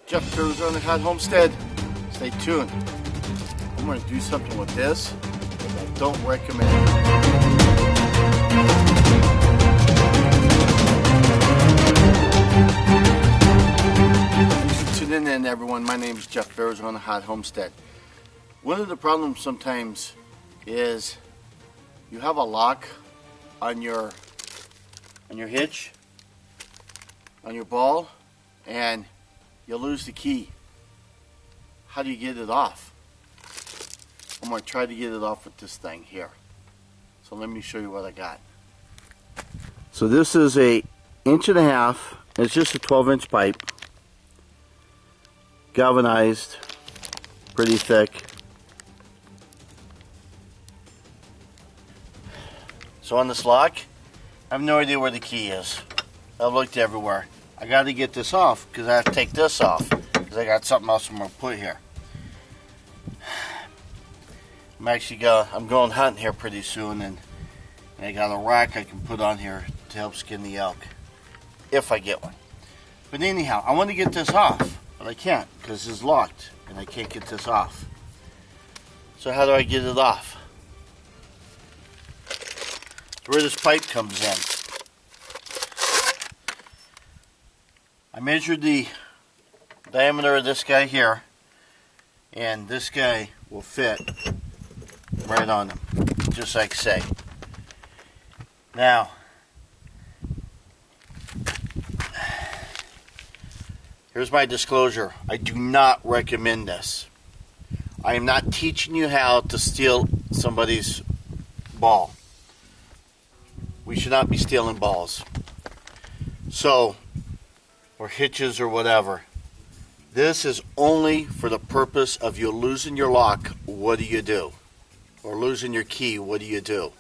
Jeff Cruz on the Hot Homestead. Stay tuned. I'm going to do something with this that I don't recommend. Thanks for tuning in, everyone. My name is Jeff Cruz on the Hot Homestead. One of the problems sometimes is you have a lock on your hitch, on your ball, and you lose the key. How do you get it off? I'm going to try to get it off with this thing here. So let me show you what I got. So this is a 1.5 inch. It's just a 12-inch pipe. Galvanized. Pretty thick. So on this lock, I have no idea where the key is. I've looked everywhere. I got to get this off because I have to take this off because I got something else I'm going to put here. I'm going hunting here pretty soon, and I got a rack I can put on here to help skin the elk if I get one. But anyhow, I want to get this off, but I can't because it's locked and I can't get this off. So how do I get it off? Where this pipe comes in. I measured the diameter of this guy here, and this guy will fit right on him, just like say. Now, here's my disclosure. I do not recommend this. I am not teaching you how to steal somebody's ball. We should not be stealing balls. So, or hitches or whatever. This is only for the purpose of you losing your lock. What do you do? Or losing your key. What do you do?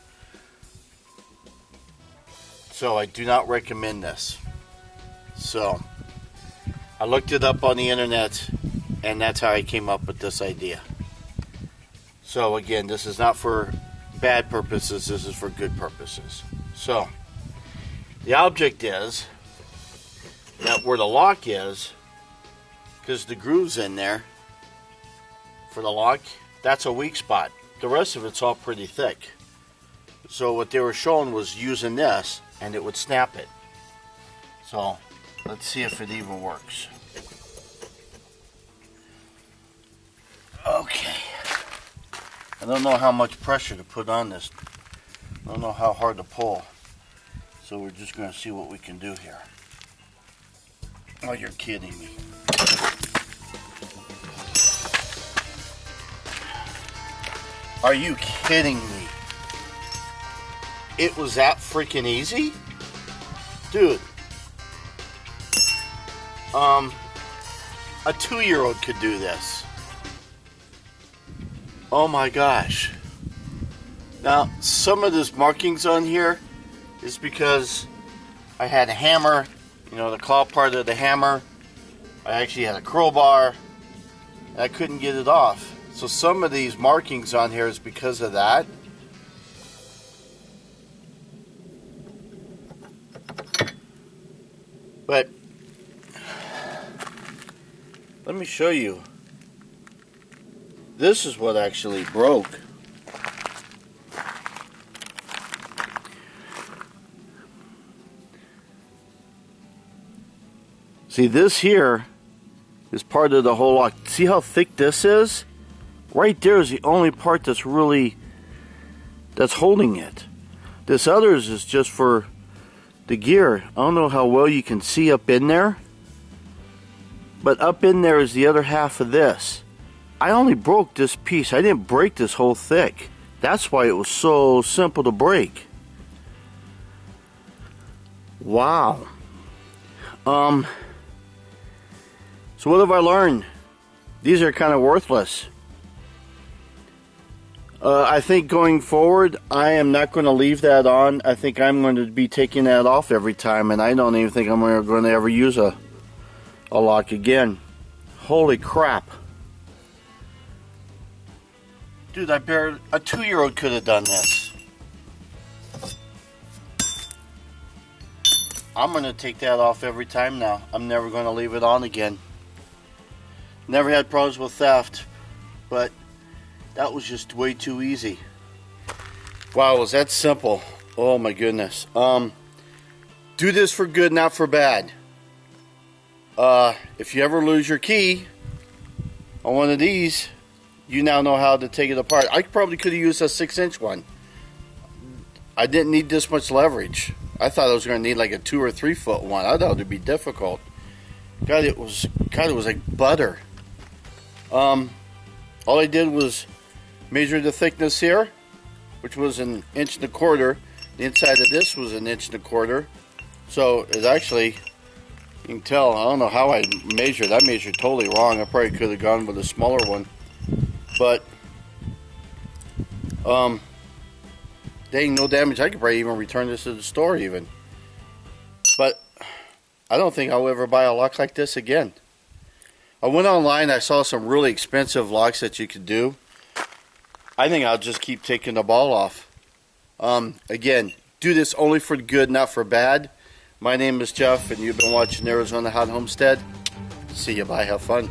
So I do not recommend this. So I looked it up on the internet, and that's how I came up with this idea. So again, this is not for bad purposes. This is for good purposes. So the object is that where the lock is, because the groove's in there for the lock, that's a weak spot. The rest of it's all pretty thick. So what they were showing was using this and it would snap it. So let's see if it even works. Okay. I don't know how much pressure to put on this. I don't know how hard to pull. So we're just going to see what we can do here. Oh, you're kidding me. Are you kidding me? It was that freaking easy? Dude. A 2-year-old could do this. Oh my gosh. Now, some of this markings on here is because I had a hammer. You know, the claw part of the hammer. I actually had a crowbar. And I couldn't get it off. So some of these markings on here is because of that. But let me show you. This is what actually broke. See, this here is part of the whole lock. See how thick this is? Right there is the only part that's holding it. This others is just for the gear. I don't know how well you can see up in there, but up in there is the other half of this. I only broke this piece. I didn't break this whole thick. That's why it was so simple to break. Wow. So what have I learned? These are kind of worthless. I think going forward, I am not going to leave that on. I think I'm going to be taking that off every time, and I don't even think I'm going to ever use a lock again. Holy crap. Dude, a 2-year-old could have done this. I'm going to take that off every time now. I'm never going to leave it on again. Never had problems with theft, but that was just way too easy. Wow, was that simple? Oh my goodness. Do this for good, not for bad. If you ever lose your key on one of these, you now know how to take it apart. I probably could have used a 6-inch one. I didn't need this much leverage. I thought I was going to need like a 2 or 3 foot one. I thought it would be difficult. God, it was like butter. All I did was measure the thickness here, which was 1.25 inches. The inside of this was 1.25 inches. So it actually, you can tell, I don't know how I measured. I measured totally wrong. I probably could have gone with a smaller one. But, dang, no damage. I could probably even return this to the store even. But I don't think I'll ever buy a lock like this again. I went online. I saw some really expensive locks that you could do. I think I'll just keep taking the ball off. Again, do this only for good, not for bad. My name is Jeff, and you've been watching Arizona Hot Homestead. See you. Bye. Have fun.